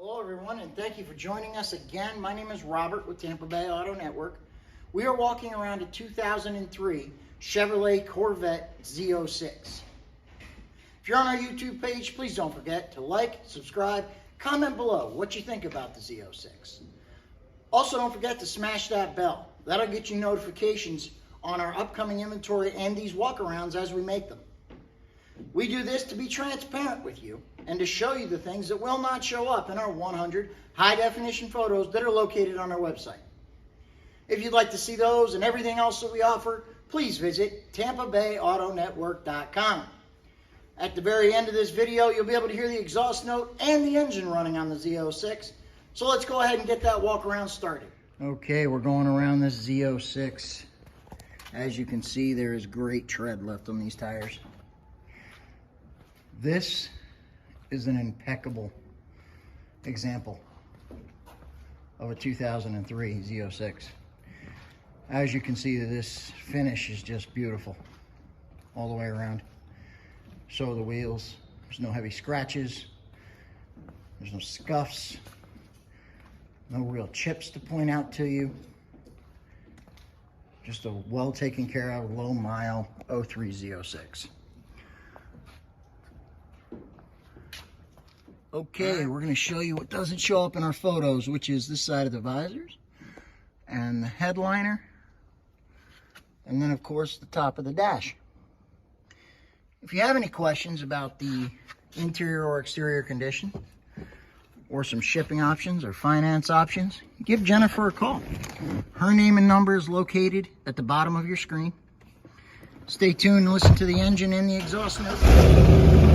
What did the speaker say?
Hello everyone, and thank you for joining us again. My name is Robert with Tampa Bay Auto Network. We are walking around a 2003 Chevrolet Corvette Z06. If you're on our YouTube page, please don't forget to like, subscribe, comment below what you think about the Z06. Also, don't forget to smash that bell. That'll get you notifications on our upcoming inventory and these walkarounds as we make them. We do this to be transparent with you and to show you the things that will not show up in our 100 high-definition photos that are located on our website. If you'd like to see those and everything else that we offer, please visit TampaBayAutoNetwork.com. At the very end of this video, you'll be able to hear the exhaust note and the engine running on the Z06. So let's go ahead and get that walk around started. Okay, we're going around this Z06. As you can see, there is great tread left on these tires. This is an impeccable example of a 2003 Z06. As you can see, this finish is just beautiful all the way around. So are the wheels. There's no heavy scratches. There's no scuffs. No real chips to point out to you. Just a well taken care of, low mile 03 Z06. Okay, we're going to show you what doesn't show up in our photos, which is this side of the visors and the headliner, and then of course the top of the dash. If you have any questions about the interior or exterior condition or some shipping options or finance options, give Jennifer a call. Her name and number is located at the bottom of your screen. Stay tuned and listen to the engine and the exhaust note.